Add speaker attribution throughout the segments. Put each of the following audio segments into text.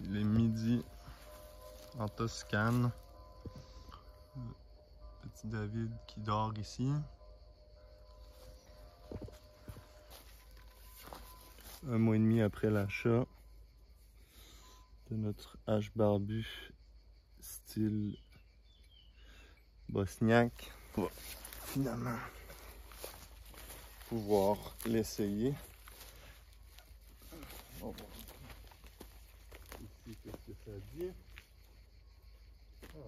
Speaker 1: Il est midi en Toscane. Petit David qui dort ici. Un mois et demi après l'achat de notre hache barbu style bosniaque. On va finalement pouvoir l'essayer. On va voir ici qu'est-ce que ça dit. Ah,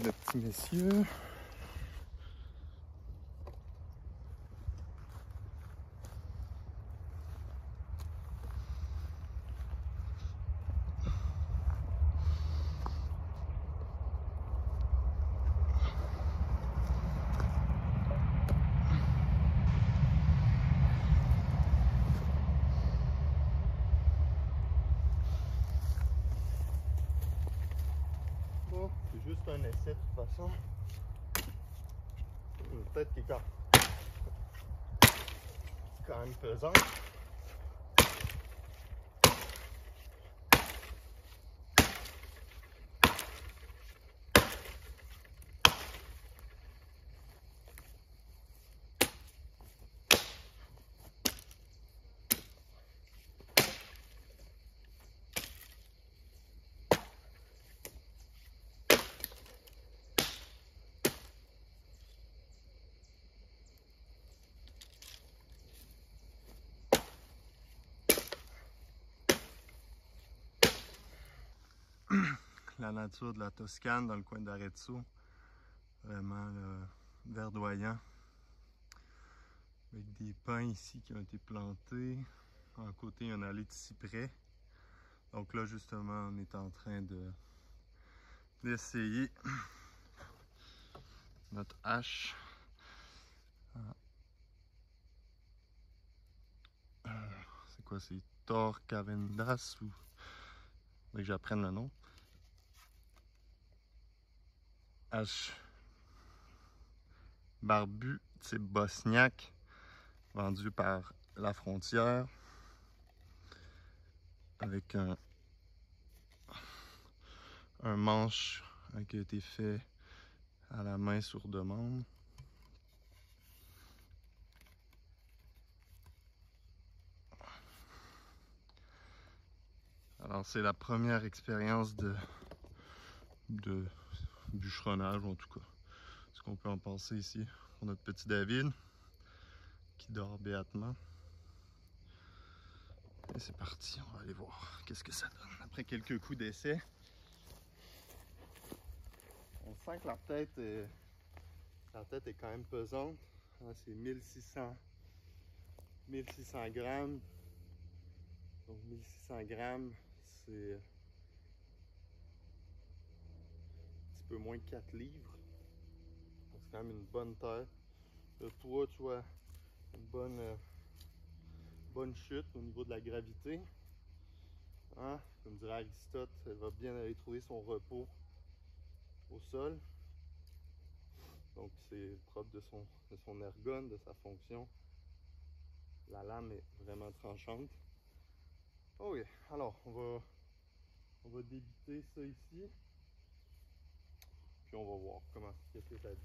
Speaker 1: le petit monsieur. Bon, c'est juste un essai de toute façon. Peut-être qu'il est quand même pesant. La nature de la Toscane dans le coin d'Arezzo, vraiment verdoyant, avec des pins ici qui ont été plantés. À côté, il y a une allée de cyprès. Donc là, justement, on est en train d'essayer notre hache. C'est quoi, c'est Tor Cavendas ou... Faudrait que j'apprenne le nom. Hache barbu type bosniaque, vendu par La Frontière, avec un manche qui a été fait à la main sur demande. Alors c'est la première expérience de bûcheronnage, en tout cas ce qu'on peut en penser ici pour notre petit David qui dort béatement. Et c'est parti, on va aller voir qu'est-ce que ça donne après quelques coups d'essai. On sent que la tête est quand même pesante. C'est 1600 grammes. Donc 1600 grammes, c'est un petit peu moins de 4 livres. C'est quand même une bonne terre. Le poids, tu vois, une bonne chute au niveau de la gravité. Hein? Comme dirait Aristote, elle va bien aller trouver son repos au sol. Donc c'est propre de son ergone, de sa fonction. La lame est vraiment tranchante. Oh oui, alors on va débiter ça ici. Puis on va voir qu'est-ce que ça dit.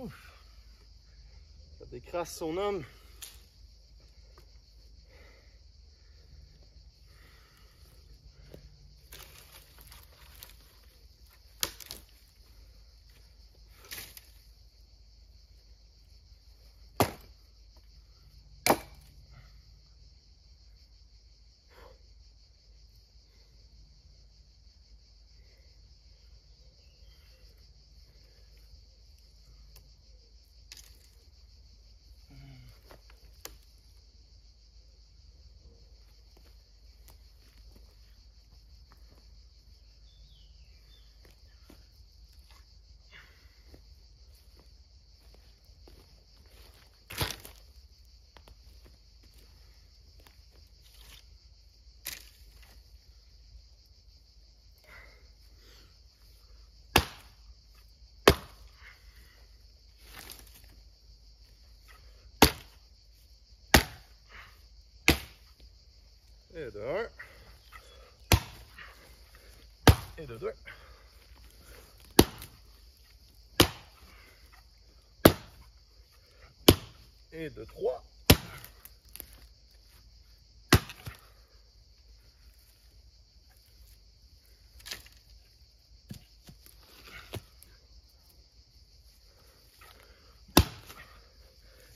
Speaker 1: Ouf. Ça décrasse son homme. Et de un. Et de deux. Et de trois.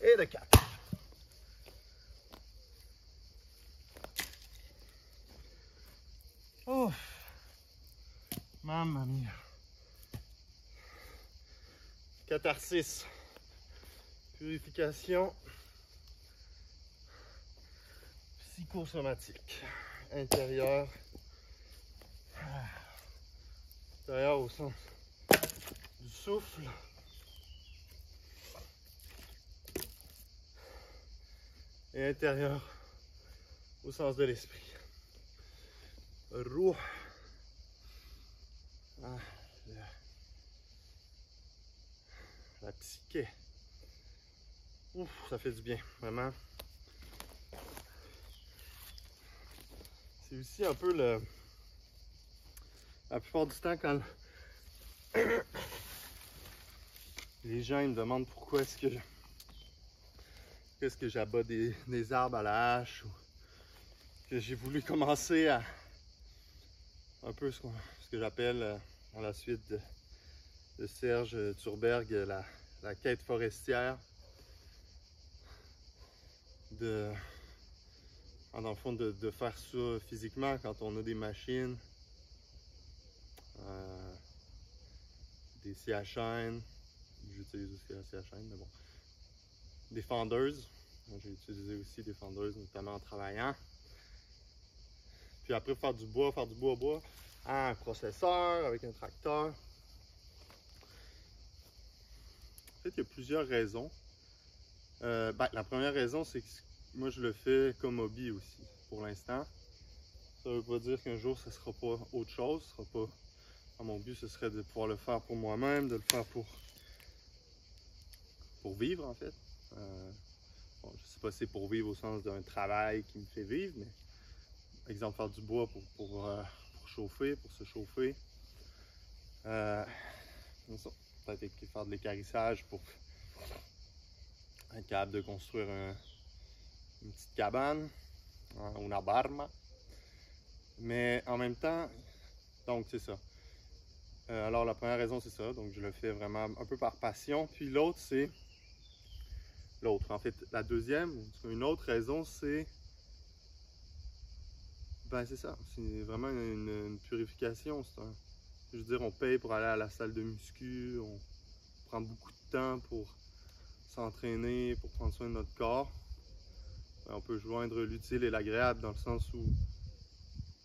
Speaker 1: Et de quatre. Oh, mamma mia. Catharsis. Purification psychosomatique. Intérieur. Intérieur au sens du souffle. Et intérieur au sens de l'esprit. Ruh. Ah, la psyché. Ouf, ça fait du bien, vraiment. C'est aussi un peu le... La plupart du temps, quand les gens ils me demandent pourquoi est-ce que j'abats des arbres à la hache, ou que j'ai voulu commencer à un peu ce que j'appelle à la suite de Serge Thurberg la quête forestière, dans le fond de faire ça physiquement quand on a des machines, des scies à chaîne, j'utilise aussi la scie à chaîne, mais bon, des fendeuses, j'ai utilisé aussi des fendeuses notamment en travaillant. Puis après faire du bois à un processeur avec un tracteur. En fait, il y a plusieurs raisons. La première raison, c'est que moi je le fais comme hobby aussi pour l'instant. Ça veut pas dire qu'un jour ce sera pas autre chose. Ce sera pas... Mon but ce serait de pouvoir le faire pour moi-même, de le faire pour vivre en fait. Bon, je sais pas si c'est pour vivre au sens d'un travail qui me fait vivre, mais exemple faire du bois pour chauffer, pour se chauffer. Peut-être faire de l'équarrissage pour être capable de construire une petite cabane, una barma. Mais en même temps, donc c'est ça. Alors la première raison c'est ça, donc je le fais vraiment un peu par passion. Puis l'autre c'est... En fait, la deuxième, une autre raison c'est... c'est ça, c'est vraiment une purification. Je veux dire, on paye pour aller à la salle de muscu, on prend beaucoup de temps pour s'entraîner, pour prendre soin de notre corps. On peut joindre l'utile et l'agréable dans le sens où,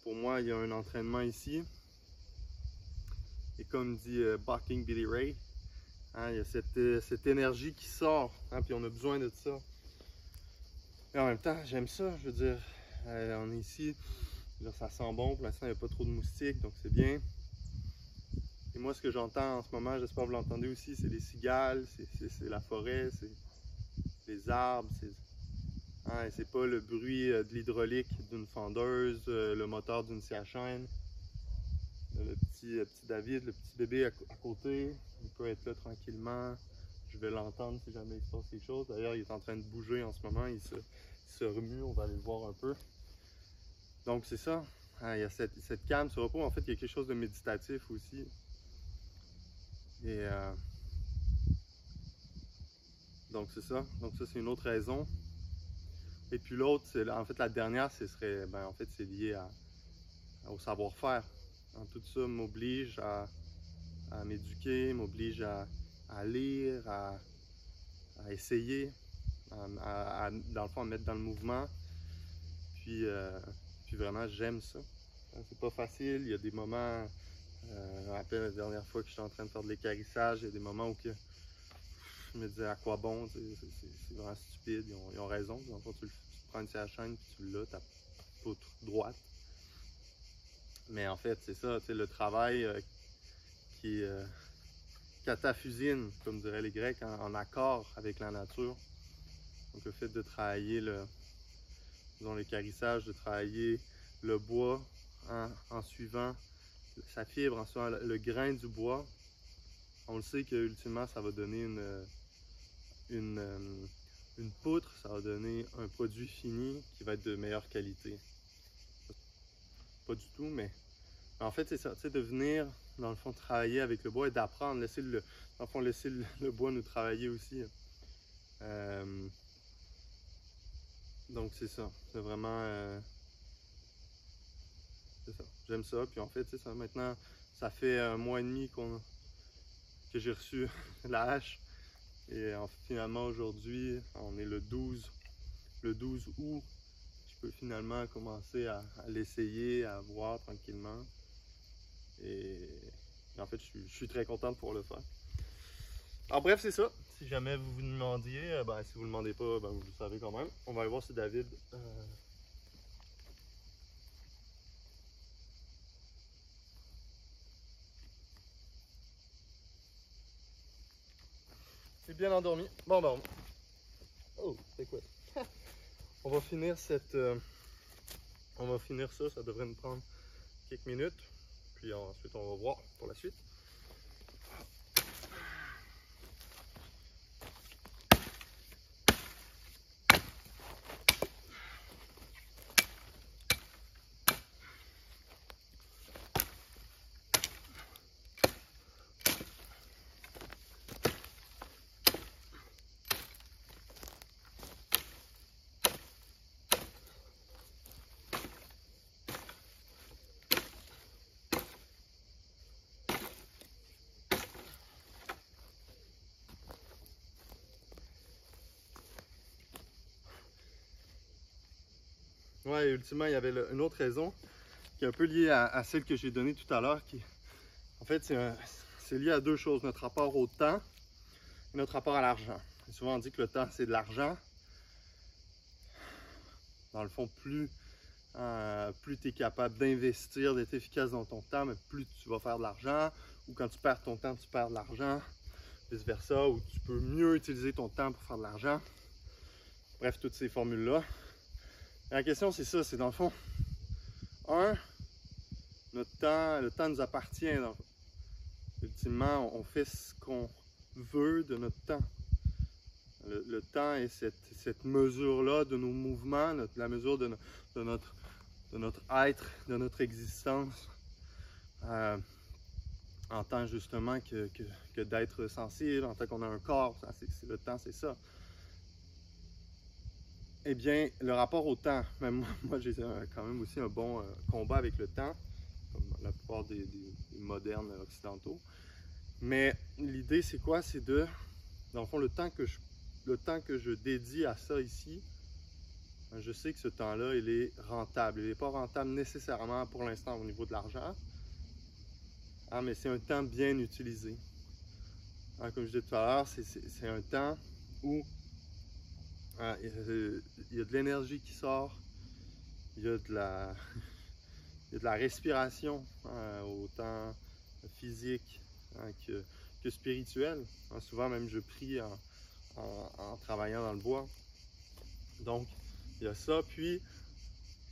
Speaker 1: pour moi, il y a un entraînement ici. Et comme dit Bucking Billy Ray, il y a cette énergie qui sort, puis on a besoin de ça. Et en même temps, j'aime ça, je veux dire, on est ici, ça sent bon, pour l'instant il n'y a pas trop de moustiques, donc c'est bien. Et moi, ce que j'entends en ce moment, j'espère que vous l'entendez aussi, c'est les cigales, c'est la forêt, c'est les arbres, c'est pas le bruit de l'hydraulique d'une fendeuse, le moteur d'une scie à chaîne. Le petit David, le petit bébé à côté, il peut être là tranquillement, je vais l'entendre si jamais il se passe quelque chose. D'ailleurs, il est en train de bouger en ce moment, il se remue, on va aller le voir un peu. Donc c'est ça, il y a cette calme, ce repos. En fait, il y a quelque chose de méditatif aussi. Et donc c'est ça, c'est une autre raison. Et puis l'autre, en fait la dernière, ce serait, en fait c'est lié au savoir-faire. Tout ça m'oblige à m'éduquer, m'oblige à lire, à essayer, dans le fond, à me mettre dans le mouvement. Puis vraiment, j'aime ça. C'est pas facile, il y a des moments, je me rappelle la dernière fois que j'étais en train de faire de l'équarrissage, il y a des moments où je me disais à quoi bon, c'est vraiment stupide, ils ont raison. Dans le fond, tu prends une scie chaîne puis tu l'as, ta poutre droite. Mais en fait, c'est ça, le travail qui est cataphusine, comme diraient les Grecs, en accord avec la nature. Donc le fait de travailler l'équarrissage, de travailler le bois en suivant sa fibre, en suivant le grain du bois, on le sait que ultimement ça va donner une poutre, ça va donner un produit fini qui va être de meilleure qualité. Pas du tout, mais en fait c'est ça, de venir dans le fond travailler avec le bois et d'apprendre, laisser le bois nous travailler aussi. Donc c'est ça, c'est vraiment c'est ça, j'aime ça. Puis en fait c'est ça, maintenant ça fait 1 mois et demi que j'ai reçu la hache et finalement aujourd'hui on est le 12 août, je peux finalement commencer à l'essayer, à voir tranquillement et en fait je suis très content de pouvoir le faire. Alors bref, c'est ça. Si jamais vous vous demandiez, si vous ne le demandez pas, vous le savez quand même. On va aller voir si David est bien endormi. Bon, oh, c'est quoi? On va finir ça devrait nous prendre quelques minutes. Puis ensuite on va voir pour la suite. Ouais, et ultimement, il y avait une autre raison qui est un peu liée à celle que j'ai donnée tout à l'heure. En fait, c'est lié à deux choses, notre rapport au temps et notre rapport à l'argent. Souvent, on dit que le temps, c'est de l'argent. Dans le fond, plus tu es capable d'investir, d'être efficace dans ton temps, mais plus tu vas faire de l'argent. Ou quand tu perds ton temps, tu perds de l'argent. Vice-versa, ou tu peux mieux utiliser ton temps pour faire de l'argent. Bref, toutes ces formules-là. La question, c'est ça, c'est dans le fond, le temps nous appartient. Ultimement, on fait ce qu'on veut de notre temps. Le temps est cette mesure-là de nos mouvements, la mesure de notre être, de notre existence, en tant justement que d'être sensible, en tant qu'on a un corps. Le temps, c'est ça. Eh bien, le rapport au temps, même moi j'ai quand même aussi un bon combat avec le temps, comme la plupart des modernes occidentaux. Mais l'idée, c'est quoi? C'est dans le fond, le temps que je dédie à ça ici, je sais que ce temps-là, il est rentable. Il n'est pas rentable nécessairement pour l'instant au niveau de l'argent, mais c'est un temps bien utilisé. Comme je disais tout à l'heure, c'est un temps où il y a de l'énergie qui sort, il y a de la respiration, autant physique que spirituelle. Souvent même je prie en travaillant dans le bois. Donc il y a ça. Puis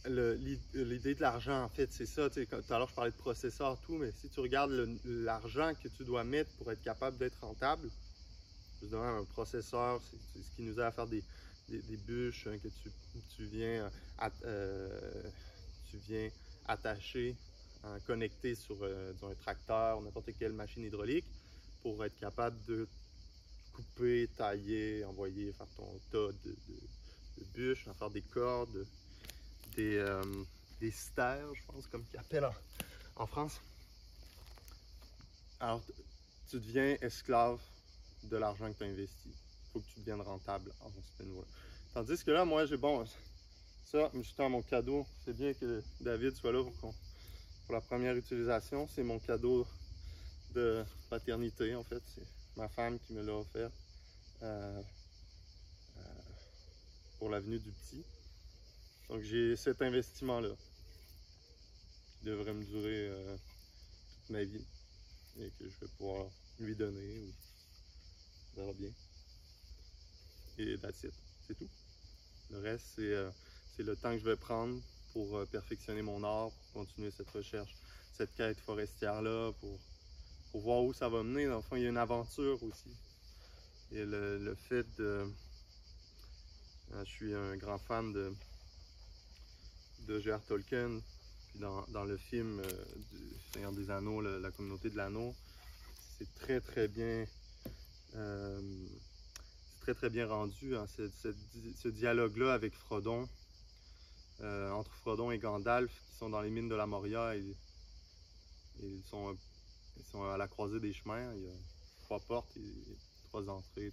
Speaker 1: l'idée de l'argent, en fait, c'est ça. Tout à l'heure je parlais de processeur, tout, mais si tu regardes l'argent que tu dois mettre pour être capable d'être rentable, plus de même un processeur, c'est ce qui nous aide à faire des bûches que tu viens attacher, connecter sur un tracteur ou n'importe quelle machine hydraulique pour être capable de couper, tailler, envoyer, faire ton tas de bûches, faire des cordes, des stères, je pense, comme qu'ils appellent en France. Alors, tu deviens esclave de l'argent que tu as investi. Il faut que tu deviennes rentable en ce niveau-là. Tandis que là, moi, j'ai bon, ça, justement, mon cadeau. C'est bien que David soit là pour la première utilisation. C'est mon cadeau de paternité, en fait. C'est ma femme qui me l'a offert pour la venue du petit. Donc, j'ai cet investissement-là qui devrait me durer toute ma vie et que je vais pouvoir lui donner. On verra bien. Et that's it. C'est tout. Le reste, c'est le temps que je vais prendre pour perfectionner mon art, pour continuer cette recherche, cette quête forestière-là, pour voir où ça va mener. Dans le fond, il y a une aventure aussi. Et le fait de... je suis un grand fan de J.R. Tolkien. Puis dans le film du Seigneur des Anneaux, la communauté de l'anneau, c'est très bien... très bien rendu, hein, ce dialogue-là avec Frodon, entre Frodon et Gandalf, qui sont dans les mines de la Moria, et ils sont à la croisée des chemins. Il y a 3 portes, et 3 entrées, ils ne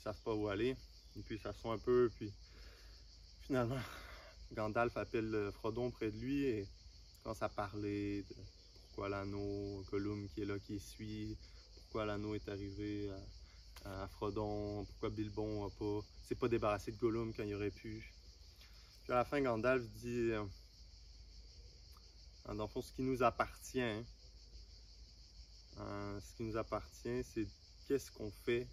Speaker 1: savent pas où aller, et puis ça s'assoit un peu, puis finalement Gandalf appelle Frodon près de lui et commence à parler de pourquoi l'anneau, Gollum qui est là, qui suit, pourquoi l'anneau est arrivé à Frodon, pourquoi Bilbon s'est pas débarrassé de Gollum quand il aurait pu. Puis à la fin, Gandalf dit, dans le fond, ce qui nous appartient, c'est qu'est-ce qu'on fait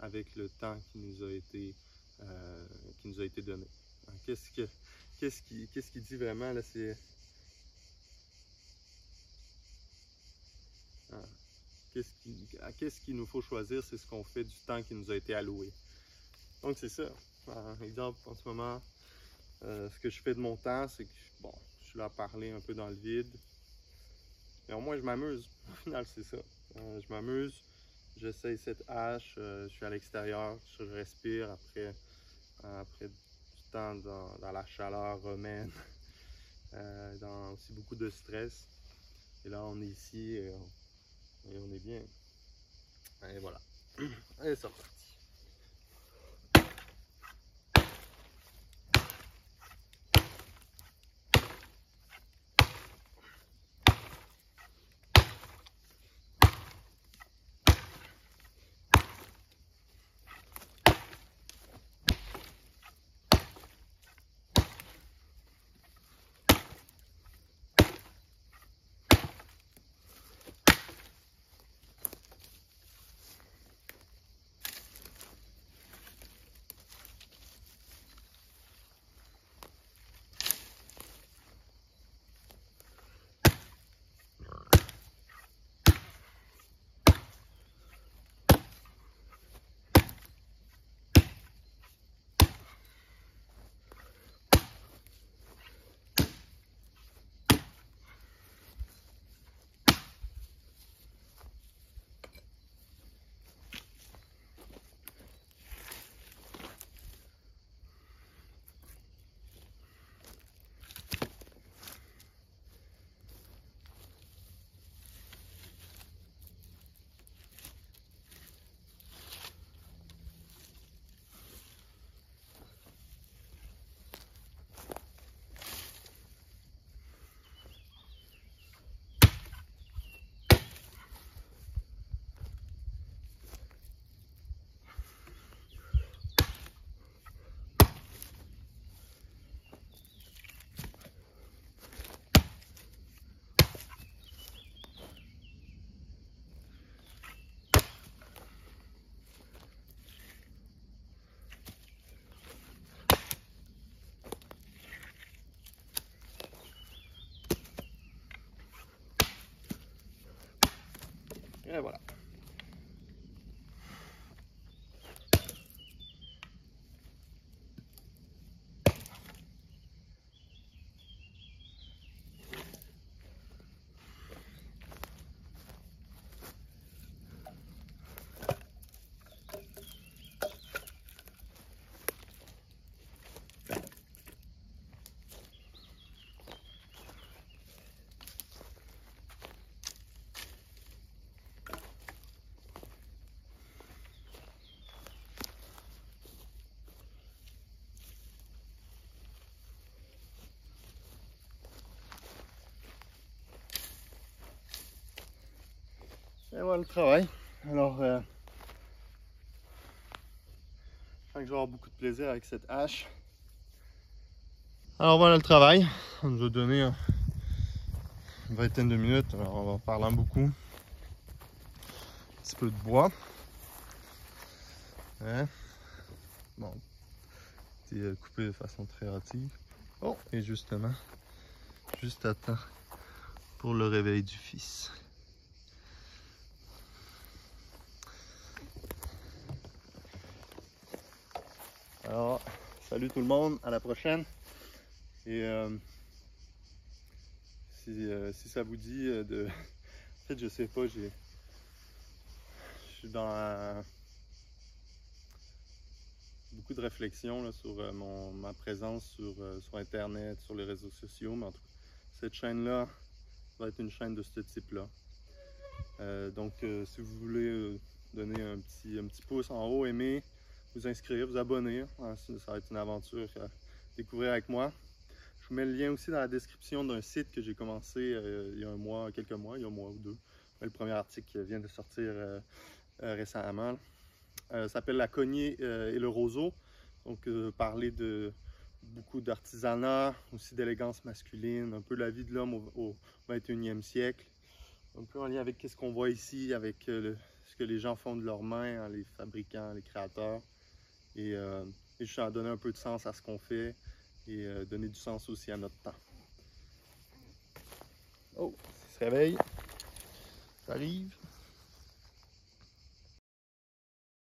Speaker 1: avec le temps qui nous a été donné. Qu'est-ce qu'il dit vraiment là, c'est qu'est-ce qu'il nous faut choisir, c'est ce qu'on fait du temps qui nous a été alloué. Donc c'est ça. Par exemple, en ce moment, ce que je fais de mon temps, c'est que je suis là à parler un peu dans le vide. Mais au moins je m'amuse. Au final, c'est ça. Je m'amuse, j'essaye cette hache, je suis à l'extérieur, je respire après du temps dans la chaleur romaine, dans aussi beaucoup de stress. Et là, on est ici et on est bien. Et voilà. Allez, c'est reparti. Et voilà. Et voilà le travail. Alors, je sens que je vais avoir beaucoup de plaisir avec cette hache. Alors voilà le travail. On nous a donné une vingtaine de minutes. Alors on va en parlant beaucoup. Un petit peu de bois. Hein? Bon, c'est coupé de façon très hâtive. Oh, et justement, juste à temps pour le réveil du fils. Alors, salut tout le monde, à la prochaine. Et si ça vous dit de... En fait, je sais pas, je suis dans beaucoup de réflexions là, sur ma présence sur Internet, sur les réseaux sociaux. Mais en tout cas, cette chaîne-là va être une chaîne de ce type-là. Donc, si vous voulez donner un petit pouce en haut, aimer, vous inscrire, vous abonner, hein, ça va être une aventure à découvrir avec moi. Je vous mets le lien aussi dans la description d'un site que j'ai commencé il y a quelques mois, il y a un mois ou deux. Le premier article vient de sortir récemment. Ça s'appelle La Cognée et le Roseau. Donc, parler de beaucoup d'artisanat, aussi d'élégance masculine, un peu la vie de l'homme au 21e siècle. Un peu en lien avec ce qu'on voit ici, avec ce que les gens font de leurs mains, hein, les fabricants, les créateurs. Et juste à donner un peu de sens à ce qu'on fait et donner du sens aussi à notre temps. Oh, il se réveille. Ça arrive.